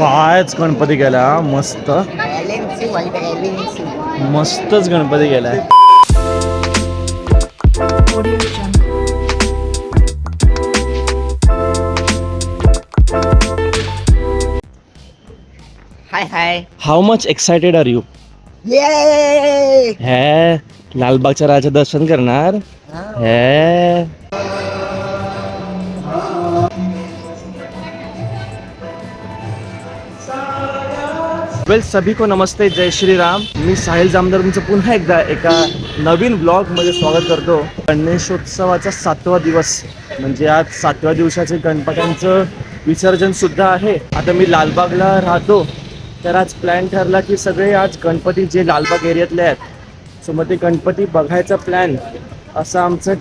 कायच गणपती गेला मस्त मस्तच गणपती गेलाय. Hi how much excited are you? Hey लालबागच्या राजा दर्शन करणार हे. वेल सभी को नमस्ते, जय श्री राम. मी साहिल जामदार तुमचं पुन्हा एकदा एका नवीन ब्लॉगमध्ये स्वागत करतो. गणेशोत्सवाचा 7वा दिवस म्हणजे आज 7व्या दिवसाचे गणपत्यांचं विसर्जन सुद्धा आहे. आता मी लालबागला राहतो तर आज प्लॅन ठरला की सगळे आज गणपती जे लालबाग एरियातले आहेत सो मग ते गणपती बघायचा प्लॅन असं आमचं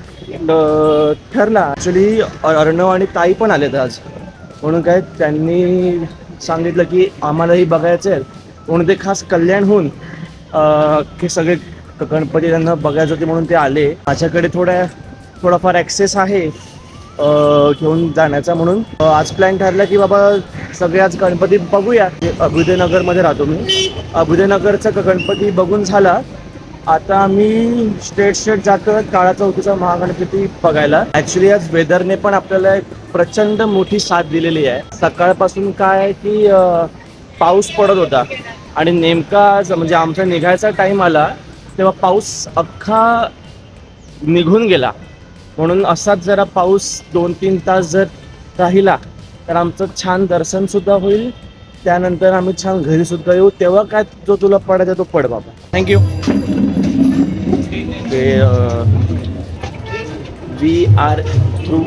ठरला. ॲक्च्युली अर्णव आणि ताई पण आलेत आज, म्हणून काय त्यांनी सांगितलं की आम्हालाही बघायचं आहे म्हणून ते खास कल्याणहून की सगळे गणपती त्यांना बघायचं होते म्हणून ते आले. माझ्याकडे थोडाफार ॲक्सेस आहे घेऊन जाण्याचा, म्हणून आज प्लॅन ठरला की बाबा सगळे आज गणपती बघूया. अभ्युदयनगरमध्ये राहतो मी. अभ्युदयनगरचा गणपती बघून झाला, आता आम्ही स्ट्रेट जातो काळा चौकीचा महागणपती बघायला. ॲक्च्युली आज वेदरने पण आपल्याला एक प्रचंड मोठी साथ दिलेली आहे. सकाळपासून काय आहे की पाऊस पडत होता आणि नेमका आज म्हणजे आमचा निघायचा टाईम आला तेव्हा पाऊस अख्खा निघून गेला. म्हणून असाच जरा पाऊस 2-3 तास जर राहिला तर आमचं छान दर्शनसुद्धा होईल. त्यानंतर आम्ही छान घरीसुद्धा येऊ. तेव्हा काय जो तुला पडायचा तो पड बाबा. Thank you. We are through.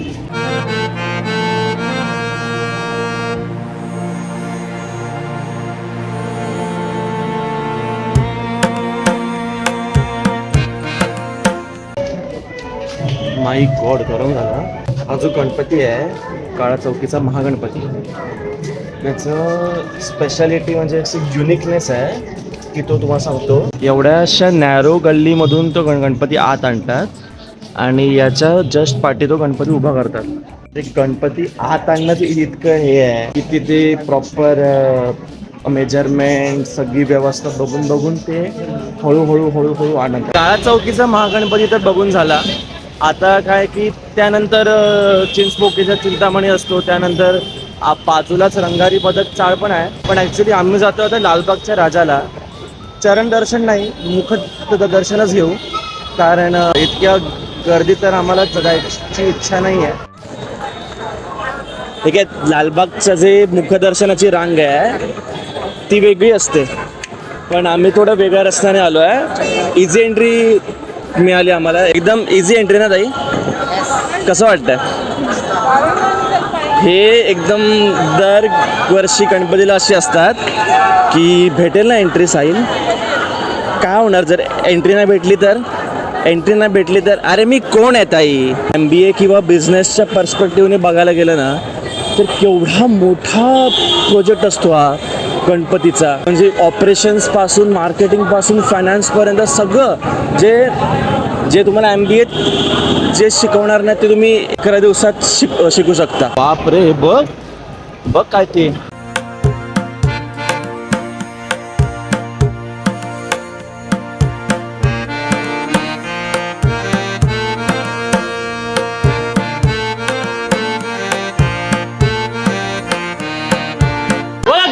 My god गरम झाला. हा जो गणपती आहे काळा चौकीचा महागणपती, त्याचं स्पेशालिटी म्हणजे अशी युनिकनेस आहे की तो तुम्हाला सांगतो. एवढ्याशा नॅरो गल्लीमधून तो गणपती आत आणतात आणि याच्या जस्ट पाठी तो गणपती उभा करतात. ते गणपती आत आणण्याचं इतकं हे आहे की तिथे प्रॉपर मेजरमेंट सगळी व्यवस्था बघून ते हळूहळू आणतात. काळा चौकीचा महागणपती तर बघून झाला. आता काय की त्यानंतर चिंचपोकीचा चिंतामणी असतो, त्यानंतर बाजूलाच रंगारी पदक चाळ पण आहे. पण ॲक्च्युली आम्ही जातो आता लालबागच्या राजाला. चरण दर्शन नाही, मुख दर्शनच घेऊ, कारण इतक्या गर्दी तर आम्हाला जगायची इच्छा नाही आहे. ठीक आहे, लालबागचं जे मुखदर्शनाची रांग आहे ती वेगळी असते, पण आम्ही थोडं वेगळ्या रस्त्याने आलो आहे. इझी एंट्री मिळाली आम्हाला, एकदम इझी एंट्री ना ताई? कसं वाटतंय? हे एकदम दरवर्षी गणपतीला अशी असतात की भेटेल ना एंट्री साईल. काय होणार जर एंट्री नाही भेटली तर अरे मी कोण आहे ताई? MBA किंवा बिझनेसच्या पर्स्पेक्टिव्हने बघायला गेलं ना तर केवढा मोठा प्रोजेक्ट असतो हा गणपतीचा. म्हणजे ऑपरेशन्सपासून मार्केटिंगपासून फायनान्सपर्यंत सगळं जे तुम्हाला MBA जे शिकवणार नाही ते तुम्ही 11 दिवसात शिकू शकता. बाप रे, बघ काय ते.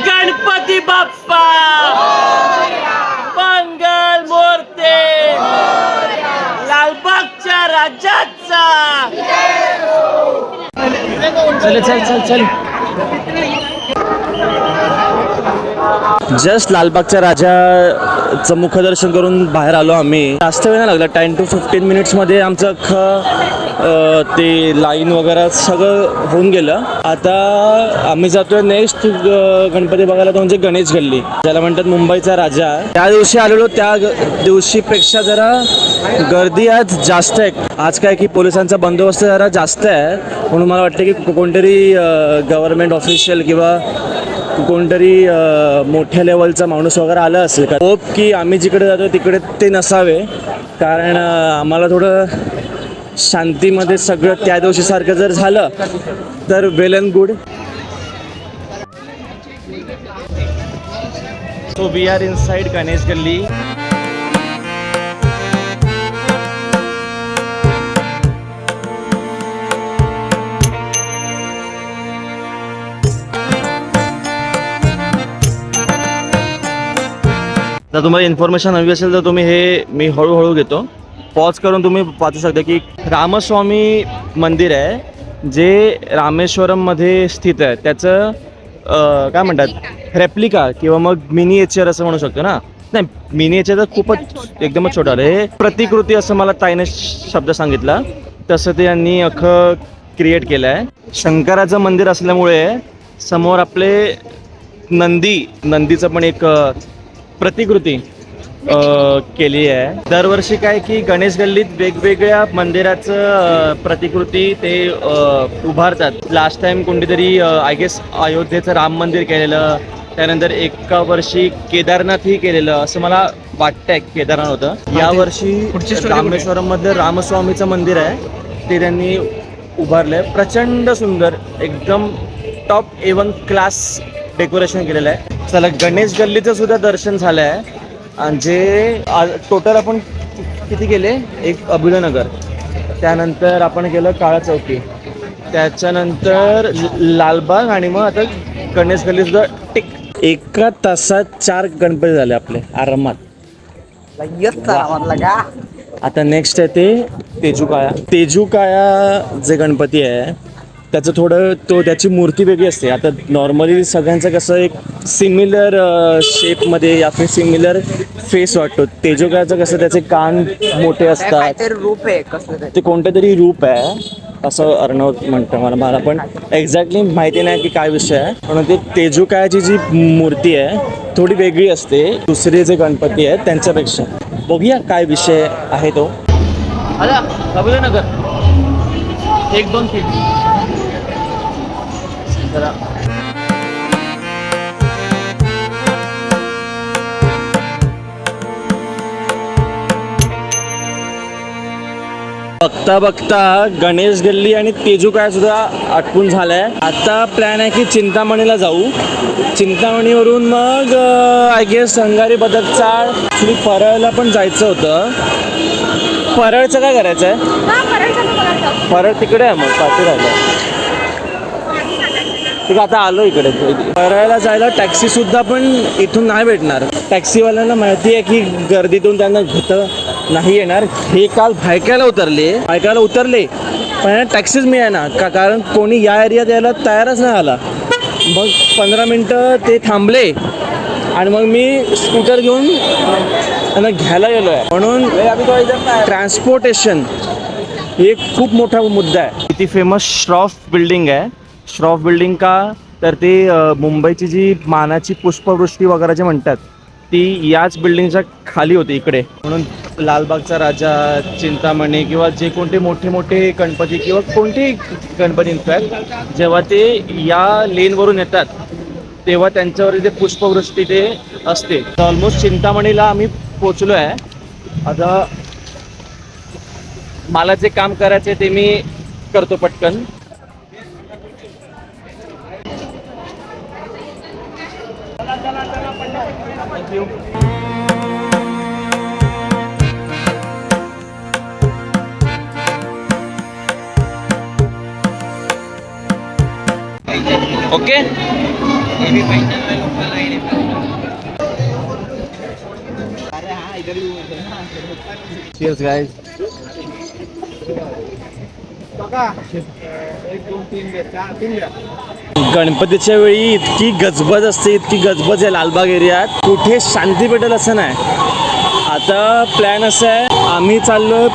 गणपती बाप्पा मंगल मूर्ती लालबागच्या राजाचा. चल जस्ट लालबागच्या राजाचं मुखदर्शन करून बाहेर आलो आम्ही. जास्त वेळ नाही लागला, 10 to 15 मिनिट्समध्ये आमचं अख्खं ते लाईन वगैरे सगळं होऊन गेलं. आता आम्ही जातोय नेक्स्ट गणपती बघायला, तो म्हणजे गणेश गल्ली, ज्याला म्हणतात मुंबईचा राजा. त्या दिवशी आलेलो त्या दिवशीपेक्षा जरा गर्दी आज जास्त आहे. आज काय की पोलिसांचा बंदोबस्त जरा जास्त आहे, म्हणून मला वाटतं की कोणतरी गव्हर्नमेंट ऑफिशियल किंवा कोणतरी मोठ्या लेवलचा माणूस वगैरे आला असेल. का होप की आम्ही जिकडे जातो तिकडे ते नसावे, कारण आम्हाला थोडं शांतीमध्ये सगळं त्या दिवशीसारखं जर झालं तर well and good. So we are inside Ganesh Galli. जर तुम्हाला इन्फॉर्मेशन हवी असेल तर तुम्ही हे मी हळूहळू घेतो. पॉज करून तुम्ही वाचू शकता की रामस्वामी मंदिर आहे जे रामेश्वरममध्ये स्थित आहे. त्याचं काय म्हणतात रेप्लिका किंवा मग मिनिएचर असं म्हणू शकतो ना. नाही, मिनिएचर तर खूपच एकदमच छोटं आलं. हे प्रतिकृती असं मला ताईने शब्द सांगितला. तसं ते यांनी अख्खं क्रिएट केलं आहे. शंकराचं मंदिर असल्यामुळे समोर आपले नंदीचं पण एक प्रतिकृती केली आहे. दरवर्षी काय की गणेश गल्लीत वेगवेगळ्या मंदिराचं प्रतिकृती ते उभारतात. लास्ट टाइम कोणतीतरी आय गेस अयोध्येचं राम मंदिर केलेलं, त्यानंतर एका वर्षी केदारनाथही केलेलं असं मला वाटतंय. केदारनाथ होतं. यावर्षी रामेश्वरममधलं रामस्वामीचं मंदिर आहे ते त्यांनी उभारलंय. प्रचंड सुंदर, एकदम टॉप A1 क्लास डेकोरेशन केलेलं आहे. चला, गणेश गल्लीचं सुद्धा दर्शन झालं आहे. आणि जे टोटल आपण किती गेले, एक अभिनगर, त्यानंतर आपण गेलं काळा चौकी, त्याच्यानंतर लालबाग आणि मग आता गणेश गल्ली सुद्धा टिक. एका तासात 4 गणपती झाले आपले आरामात. आता नेक्स्ट आहे ते तेजूकाया जे गणपती आहे त्याचं थोडं त्याची मूर्ती वेगळी असते. आता नॉर्मली सगळ्यांचं कसं एक सिमिलर शेपमध्ये या फिर सिमिलर फेस वाटतो. तेजूकायाचं कसं त्याचे कान मोठे असतात, रूप आहे कसं ते कोणतं तरी रूप आहे असं अर्णव म्हणतं. मला पण एक्झॅक्टली माहिती नाही की काय विषय आहे, पण ते तेजूकायाची जी मूर्ती आहे थोडी वेगळी असते दुसरे जे गणपती आहेत त्यांच्यापेक्षा. बघूया काय विषय आहे तो. अभिनगर 1-2 फीट जरा. बघता गणेश गल्ली आणि तेजूकाया सुद्धा आटपून झालाय. आता प्लॅन आहे की चिंतामणीला जाऊ. चिंतामणीवरून मग आय गेस अंगारी बदक चाळ, ॲक्च्युली परळला पण जायचं होतं. परळचं काय करायचं आहे? परळ तिकडे आहे, मग पाठी राहिलं. ठीक आहे, आता आलो इकडे. परळला जायला टॅक्सी सुद्धा पण इथून नाही भेटणार. टॅक्सीवाल्यांना माहिती आहे की गर्दीतून त्यांना घेतं नाही येणार. हे काल भायकायला उतरले पण टॅक्सीच मिळेना कारण कोणी या एरियात यायला तयारच नाही आला. मग 15 मिनटं ते थांबले आणि मग मी स्कूटर घेऊन त्यांना घ्यायला गेलो आहे. म्हणून ट्रान्सपोर्टेशन हे खूप मोठा मुद्दा आहे. किती फेमस श्रॉफ बिल्डिंग आहे. श्रॉफ बिल्डिंग का तर ते मुंबईची जी मानाची पुष्पवृष्टी वगैरे जे म्हणतात ती याच बिल्डिंगच्या खाली होती इकडे. म्हणून लालबागचा राजा, चिंतामणी किंवा जे कोणते मोठे मोठे गणपती किंवा कोणतेही गणपती इनफॅक्ट जेव्हा ते या लेनवरून येतात तेव्हा त्यांच्यावर ते पुष्पवृष्टी ते असते. ऑलमोस्ट चिंतामणीला आम्ही पोचलो आहे. आता मला जे काम करायचे ते मी करतो पटकन. थँक्यू. ओके. Cheers guys. गणपतीच्या वेळी इतकी गजबज असते, इतकी गजबज आहे लालबाग एरियात, कुठे शांती भेटेल असं नाही. आता प्लॅन असा आहे, आम्ही चाललो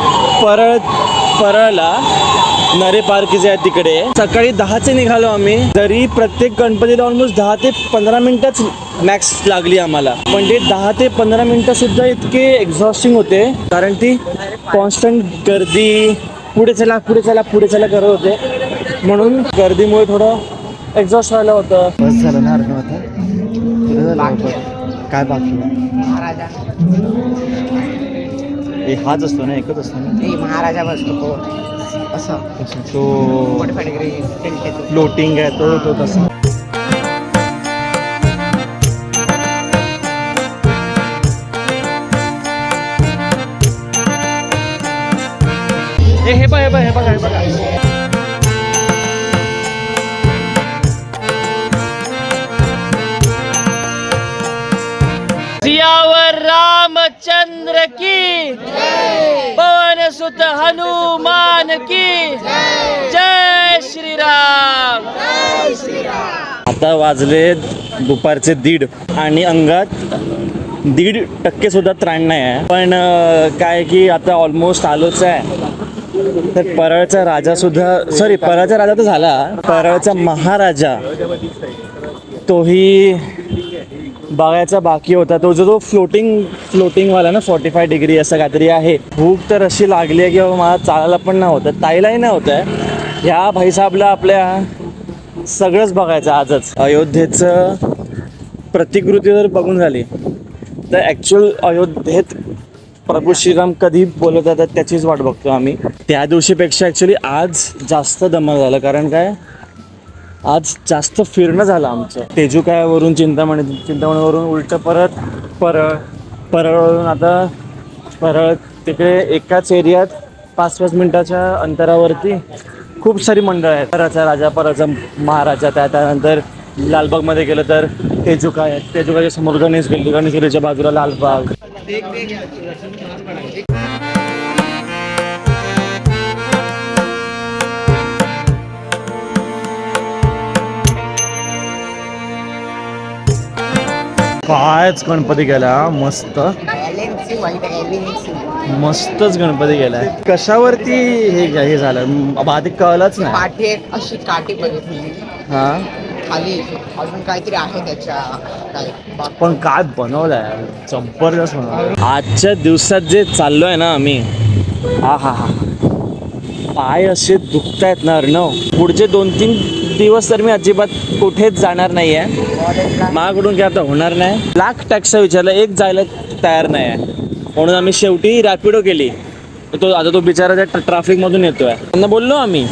परळला, नरे पार्क जे आहे तिकडे. सकाळी 10चे निघालो आम्ही. तरी प्रत्येक गणपतीला ऑलमोस्ट 10 ते 15 मिनटंच मॅक्स लागली आम्हाला. पण ते 10 ते 15 मिनटं सुद्धा इतके एक्झॉस्टिंग होते कारण ती कॉन्स्टंट गर्दी, पुढे चला करत होते. म्हणून गर्दीमुळे थोडं एक्झॉस्ट व्हायला होतं. बस झालं ना अर्णव आता. काय बाकी हाच असतो ना, एकच असतो ना महाराजा बसतो असं तो फ्लोटिंग आहे तो तसा. हे बघा, हे बघा, हे बघा. सियावर रामचंद्र की पवन सुत हनुमान की जय श्रीराम. आता वाजले दुपारचे 1:30 आणि अंगात 1.5% सुद्धा त्राण नाही आहे. पण काय की आता ऑलमोस्ट आलोच आहे. तर परळचा राजा सुद्धा, सॉरी, परळचा राजा तर झाला, परळचा महाराजा तोही बघायचा बाकी होता. तो जो फ्लोटिंगवाला ना 45 डिग्री असं काहीतरी आहे. भूक तर अशी लागली आहे की मला चालायला पण नाही होतं, ताईलाही नाही होत आहे. ह्या भाईसाहेबला आपल्या सगळंच बघायचं आजच. अयोध्येचं प्रतिकृती जर बघून झाली तर ॲक्च्युअल अयोध्येत प्रभू श्रीराम कधी बोलत येतात त्याचीच वाट बघतो आम्ही. त्या दिवशीपेक्षा ॲक्च्युली आज जास्त धमाल झालं. कारण काय, आज जास्त फिरणं झालं आमचं. तेजुकावरून चिंतामणीवरून उलटं परत परळवरून आता परळ, तिकडे एकाच एरियात 5-5 मिनटाच्या अंतरावरती खूप सारी मंडळं आहेत. परळचा राजा, परळचा महाराजा, त्यानंतर लालबागमध्ये गेलं तर तेजुका आहे. तेजुकाच्या समोर गणेशगिरीच्या बाजूला लालबाग. कायच गणपती गेला, मस्त मस्तच गणपती गेलाय. कशावरती हे झालं आधी कळलंच नाही. पाठी एक अशी काठी बघितली, हा, खाली अजून काहीतरी आहे त्याच्या पण काय बनवलंय, जबरदस्त बनवलं. आजच्या दिवसात जे चाललोय ना आम्ही, हा हा हा, पाय असे दुखतायत ना अर्णव. पुढचे 2-3 दिवस तर मी अजिबात कुठेच जाणार नाही आहे. माझ्याकडून काय आता होणार नाही. लाख टॅक्सा विचारला, एक जायला तयार नाही आहे. म्हणून आम्ही शेवटी रॅपिडो केली. आता तो बिचारा त्या ट्रॅफिकमधून येतोय. त्यांना बोललो आम्ही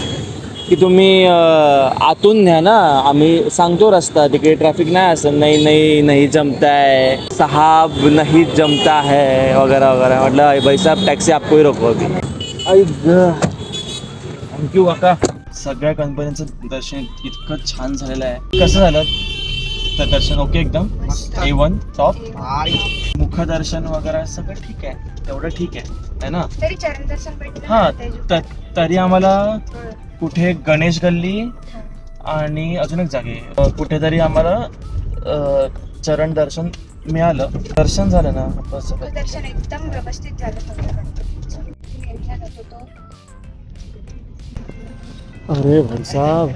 की तुम्ही आतून न्या ना, आम्ही सांगतो रस्ता, तिकडे ट्रॅफिक नाही असं. नाही जमता है साहब, नहीं जमता है वगैरह वगैरह. म्हटलं भाई साहब टॅक्सी आपको ही रोको अभी. थँक्यू काका. सगळ्या गणपतींचं दर्शन इतकं छान झालेलं आहे. कसं झालं तर दर्शन? ओके, एकदम A1 टॉप. मुखदर्शन वगैरे सगळं ठीक आहे, तेवढं ठीक आहे ना. तरी चरण दर्शन भेटलं. हां, तरी आम्हाला कुठे गणेश गल्ली आणि अजून एक जागे कुठेतरी आम्हाला चरण दर्शन मिळालं. दर्शन झालं ना बस. दर्शन एकदम व्यवस्थित झालं. अरे भाई साहब,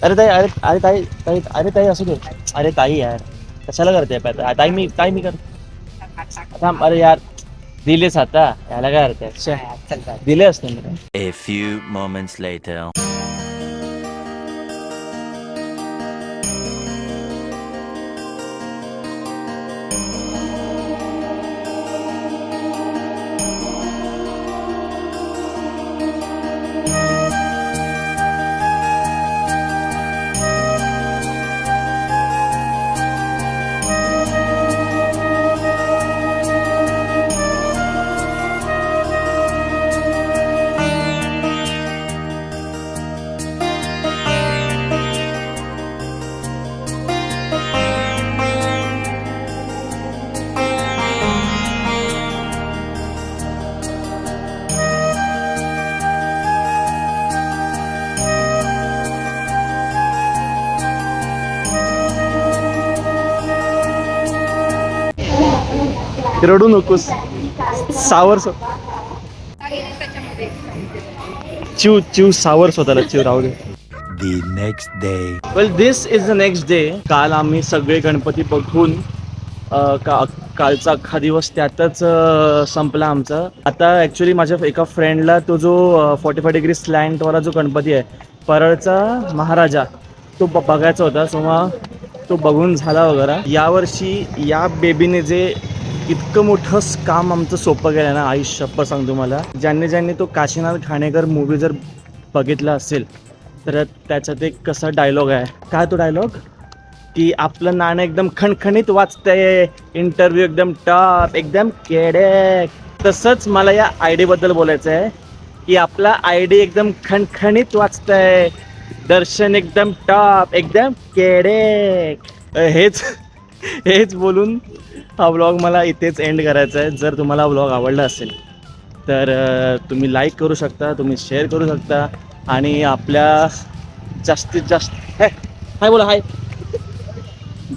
अरे ताई असू दे. अरे ताई यार, कशाला करते ताई? मी कर थांब. अरे यार, दिलेच आता, याला काय करते, दिले असते मी. A few moments later. रडू नकोस, सावर चिव सावर स्वतःला, चिव राहू दे. The next day. Well, this is the next day. काल आम्ही सगळे गणपती बघून कालचा अख्खा दिवस त्यातच संपला आमचा. आता ॲक्च्युली माझ्या एका फ्रेंडला तो जो 45 डिग्री स्लँटवाला जो गणपती आहे परळचा महाराजा, तो बघायचा होता. सो मग तो बघून झाला वगैरे. यावर्षी या बेबीने जे इतकं मोठं काम आमचं सोपं केलं ना, आई शप्पथ सांगतो मला. ज्यांनी तो काशीनाथ घाणेकर मूवी जर बघितला असेल तर त्याच्यात एक कसा डायलॉग आहे, काय तो डायलॉग, की आपलं नाणं एकदम खणखणीत वाचतंय, इंटरव्ह्यू एकदम टॉप, एकदम केडे. तसंच मला या आयडियाबद्दल बोलायचं आहे की आपला ID एकदम खणखणीत वाचतंय, दर्शन एकदम टॉप, एकदम केडे. हेच बोलून हा व्लॉग मला इथेच एंड करायचा आहे. जर तुम्हाला व्लॉग आवडला असेल तर तुम्ही लाईक करू शकता, तुम्ही शेअर करू शकता आणि आपल्या जास्तीत जास्त हाय बोला हाय,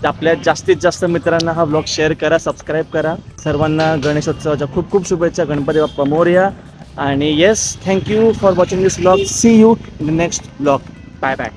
आपल्या जास्तीत जास्त मित्रांना हा व्लॉग शेअर करा, सबस्क्राईब करा. सर्वांना गणेशोत्सवाच्या खूप खूप शुभेच्छा. गणपती बाप्पा मोरया. आणि yes, thank you for watching this vlog. See you in the next vlog. Bye bye.